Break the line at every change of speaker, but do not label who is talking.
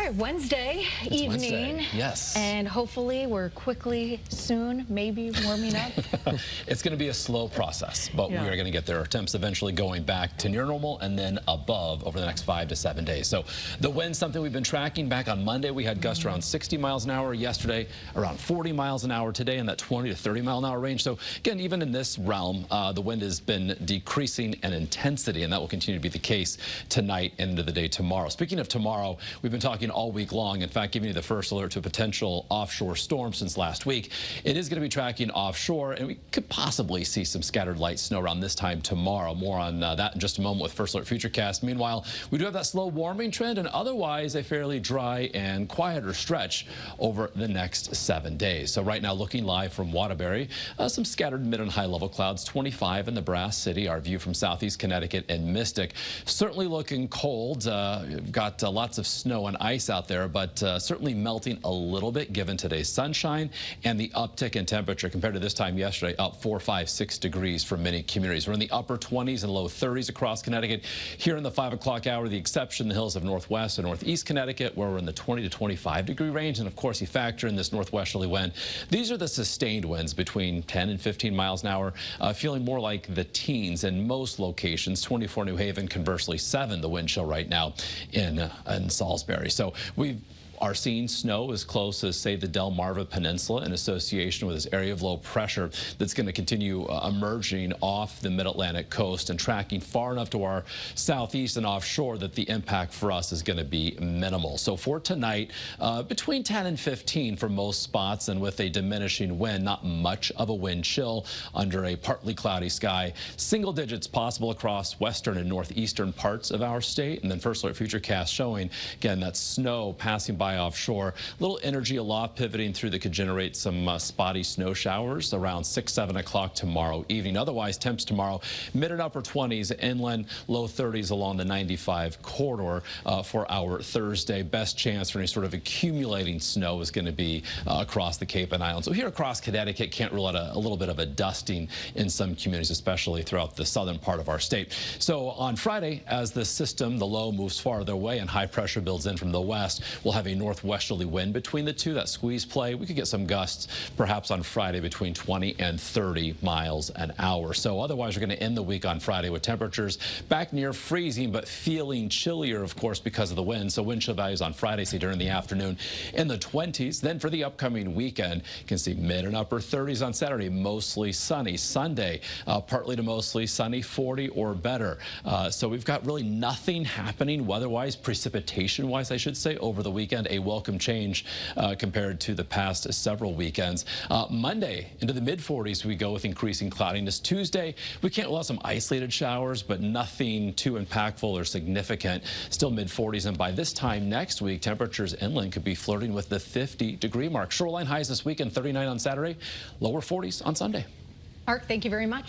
right, Wednesday evening.
Wednesday. Yes.
And hopefully we're quickly, soon, maybe warming up.
It's going to be a slow process, but we are going to get there. Our temps eventually going back to near normal and then above over the next 5 to 7 days. So the wind's something we've been tracking. Back on Monday, we had gusts around 60 miles an hour. Yesterday, around 40 miles an hour. Today, in that 20 to 30 mile an hour range. So again, even in this realm, the wind has been decreasing in intensity, and that will continue to be the case tonight and into the day tomorrow. Speaking of tomorrow, we've been talking all week long, in fact, giving you the first alert to a potential offshore storm since last week. It is going to be tracking offshore, and we could possibly see some scattered light snow around this time tomorrow. More on that in just a moment with First Alert Futurecast. Meanwhile, we do have that slow warming trend and otherwise a fairly dry and quieter stretch over the next 7 days. So right now, looking live from Waterbury, some scattered mid and high level clouds, 25 in the Brass City. Our view from southeast Connecticut and Mystic. Certainly looking cold. We've got lots of snow and ice out there, but certainly melting a little bit given today's sunshine and the uptick in temperature compared to this time yesterday, up 4, 5, 6 degrees for many communities. We're in the upper 20s and low 30s across Connecticut. Here in the 5 o'clock hour, the exception, the hills of northwest and northeast Connecticut, where we're in the 20 to 25 degree range. And of course, you factor in this northwesterly wind. These are the sustained winds between 10 and 15 miles an hour, feeling more like the teens in most locations. 24 New Haven, conversely 7 the wind chill right now in Salisbury. So we are seeing snow as close as, say, the Delmarva Peninsula in association with this area of low pressure that's going to continue emerging off the mid-Atlantic coast and tracking far enough to our southeast and offshore that the impact for us is going to be minimal. So for tonight, between 10 and 15 for most spots, and with a diminishing wind, not much of a wind chill under a partly cloudy sky. Single digits possible across western and northeastern parts of our state. And then First Alert Futurecast showing, again, that snow passing by offshore. Little energy aloft pivoting through that could generate some spotty snow showers around 6, 7 o'clock tomorrow evening. Otherwise, temps tomorrow, mid and upper 20s, inland, low 30s along the 95 corridor for our Thursday. Best chance for any sort of accumulating snow is going to be across the Cape and Islands. So here across Connecticut, can't rule out a little bit of a dusting in some communities, especially throughout the southern part of our state. So on Friday, as the system, the low, moves farther away and high pressure builds in from the west, we'll have a northwesterly wind between the two, that squeeze play. We could get some gusts perhaps on Friday between 20 and 30 miles an hour. So otherwise, we're going to end the week on Friday with temperatures back near freezing, but feeling chillier, of course, because of the wind. So wind chill values on Friday, see during the afternoon in the 20s. Then for the upcoming weekend, you can see mid and upper 30s on Saturday, mostly sunny. Sunday, partly to mostly sunny, 40 or better. So we've got really nothing happening weather-wise, precipitation-wise, I should say, over the weekend. A welcome change compared to the past several weekends. Monday into the mid-40s we go with increasing cloudiness. Tuesday we can't rule out some isolated showers, but nothing too impactful or significant. Still mid-40s, and by this time next week, temperatures inland could be flirting with the 50-degree mark. Shoreline highs this weekend, 39 on Saturday, lower 40s on Sunday.
Mark, thank you very much.